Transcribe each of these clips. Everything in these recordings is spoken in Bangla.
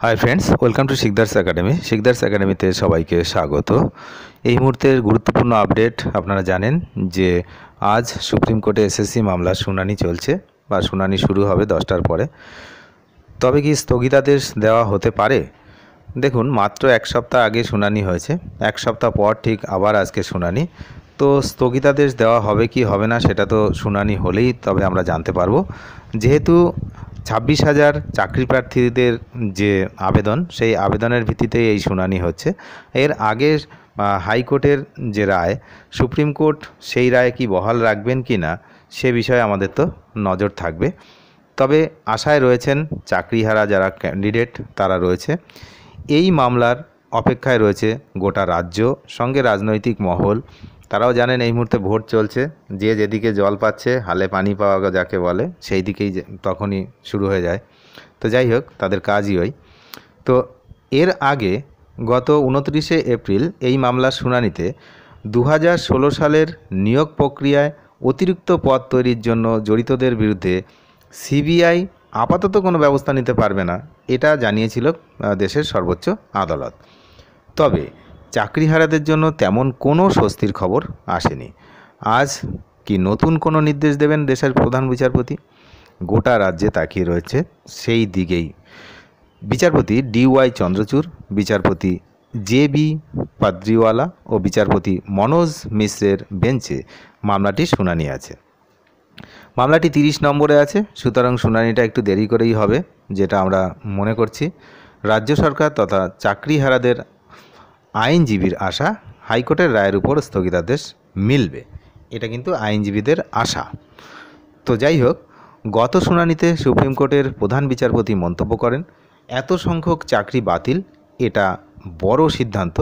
Hi friends, welcome to Sikdar's academy. Sikdar's একাডেমিতে সবাইকে স্বাগত। এই মুহূর্তের গুরুত্বপূর্ণ আপডেট আপনারা জানেন যে আজ সুপ্রিম কোর্টে এসএসসি মামলার শুনানি চলছে বা শুনানি শুরু হবে 10টার পরে। তবে কি স্থগিতাদেশ দেওয়া হতে পারে? দেখুন, মাত্র এক সপ্তাহ আগে শুনানি হয়েছে, এক সপ্তাহ পর ঠিক আবার আজকে শুনানি। তো স্থগিতাদেশ দেওয়া হবে কি হবে না সেটা তো শুনানি হলেই তবে আমরা জানতে পারবো। যেহেতু 26,000 চাকরি প্রার্থীদের যে আবেদন, সেই আবেদনের ভিত্তিতে এই শুনানি হচ্ছে। এর আগে হাইকোর্টের যে রায়, সুপ্রিম কোর্ট সেই রায় কি বহাল রাখবেন কি না সে বিষয়ে আমাদের তো নজর থাকবে। তবে আশায় রয়েছেন চাকরিহারা যারা ক্যান্ডিডেট তারা রয়েছে। এই মামলার অপেক্ষায় রয়েছে গোটা রাজ্য, সঙ্গে রাজনৈতিক মহল। তারাও জানেন এই মুহূর্তে ভোট চলছে, যে যেদিকে জল পাচ্ছে, হালে পানি পাওয়া যাকে বলে, সেই দিকেই তখনই শুরু হয়ে যায়। তো যাই হোক, তাদের কাজই ওই। তো এর আগে গত 29শে এপ্রিল এই মামলার শুনানিতে 2016 সালের নিয়োগ প্রক্রিয়ায় অতিরিক্ত পদ তৈরির জন্য জড়িতদের বিরুদ্ধে সিবিআই আপাতত কোনো ব্যবস্থা নিতে পারবে না, এটা জানিয়েছিল দেশের সর্বোচ্চ আদালত। তবে চাকরিহারাদের জন্য তেমন কোনো স্বস্তির খবর আসেনি। আজ কি নতুন কোনো নির্দেশ দেবেন দেশের প্রধান বিচারপতি? গোটা রাজ্যে তাকিয়ে রয়েছে সেই দিকেই। বিচারপতি DY চন্দ্রচূড়, বিচারপতি JB পাদ্রিওয়ালা ও বিচারপতি মনোজ মিশ্রের বেঞ্চে মামলাটির শুনানি আছে। মামলাটি 30 নম্বরে আছে, সুতরাং শুনানিটা একটু দেরি করেই হবে, যেটা আমরা মনে করছি। রাজ্য সরকার তথা চাকরিহারাদের আইনজীবীর আশা হাইকোর্টের রায়ের উপর স্থগিতাদেশ মিলবে, এটা কিন্তু আইনজীবীদের আশা। তো যাই হোক, গত শুনানিতে সুপ্রিম কোর্টের প্রধান বিচারপতি মন্তব্য করেন, এত সংখ্যক চাকরি বাতিল এটা বড় সিদ্ধান্ত।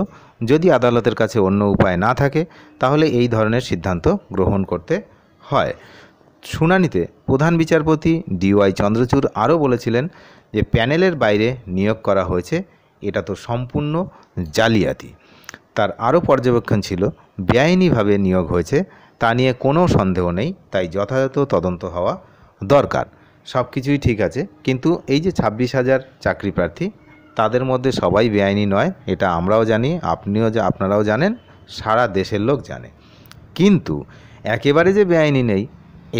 যদি আদালতের কাছে অন্য উপায় না থাকে তাহলে এই ধরনের সিদ্ধান্ত গ্রহণ করতে হয়। শুনানিতে প্রধান বিচারপতি DY চন্দ্রচূড় আরও বলেছিলেন যে প্যানেলের বাইরে নিয়োগ করা হয়েছে, এটা তো সম্পূর্ণ জালিয়াতি। তার আরও পর্যবেক্ষণ ছিল বেআইনিভাবে নিয়োগ হয়েছে, তা নিয়ে কোনো সন্দেহ নেই, তাই যথাযথ তদন্ত হওয়া দরকার। সব কিছুই ঠিক আছে, কিন্তু এই যে 26,000 চাকরি প্রার্থী, তাদের মধ্যে সবাই বেআইনি নয়, এটা আমরাও জানি, আপনারাও জানেন, সারা দেশের লোক জানে। কিন্তু একেবারে যে বেআইনি নেই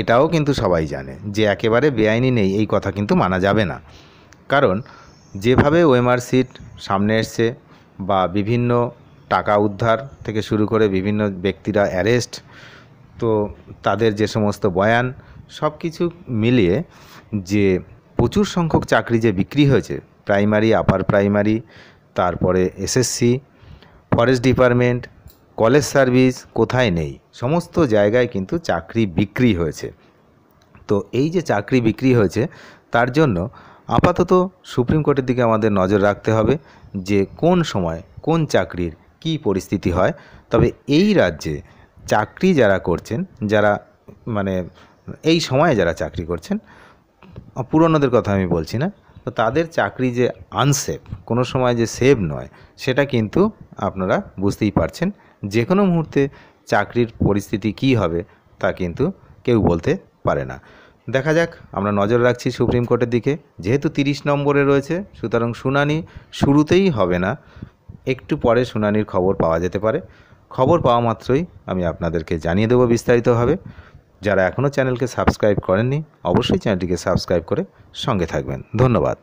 এটাও কিন্তু সবাই জানে। যে একেবারে বেআইনি নেই এই কথা কিন্তু মানা যাবে না। কারণ যেভাবে ওএমআর সিট সামনে এসছে বা বিভিন্ন টাকা উদ্ধার থেকে শুরু করে বিভিন্ন ব্যক্তিরা অ্যারেস্ট, তো তাদের যে সমস্ত বয়ান, সব কিছু মিলিয়ে যে প্রচুর সংখ্যক চাকরি যে বিক্রি হয়েছে, প্রাইমারি, আপার প্রাইমারি, তারপরে SSC, forest department, college service, কোথায় নেই, সমস্ত জায়গায় কিন্তু চাকরি বিক্রি হয়েছে। তো এই যে চাকরি বিক্রি হয়েছে, তার জন্য আপাতত সুপ্রিম কোর্টের দিকে আমাদের নজর রাখতে হবে যে কোন সময় কোন চাকরির কী পরিস্থিতি হয়। তবে এই রাজ্যে চাকরি যারা করছেন, যারা মানে এই সময়ে যারা চাকরি করছেন, পুরনোদের কথা আমি বলছি না, তো তাদের চাকরি যে আনসেফ, কোনো সময় যে সেভ নয়, সেটা কিন্তু আপনারা বুঝতেই পারছেন। যে কোনো মুহূর্তে চাকরির পরিস্থিতি কী হবে তা কিন্তু কেউ বলতে পারে না। দেখা যাক, আমরা নজর রাখছি সুপ্রিম কোর্টের দিকে। যেহেতু 30 নম্বরে রয়েছে, সুতরাং শুনানি শুরুতেই হবে না, একটু পরে শুনানির খবর পাওয়া যেতে পারে। খবর পাওয়া মাত্রই আমি আপনাদেরকে জানিয়ে দেবো বিস্তারিতভাবে। যারা এখনও চ্যানেলকে সাবস্ক্রাইব করেননি, অবশ্যই চ্যানেলটিকে সাবস্ক্রাইব করে সঙ্গে থাকবেন। ধন্যবাদ।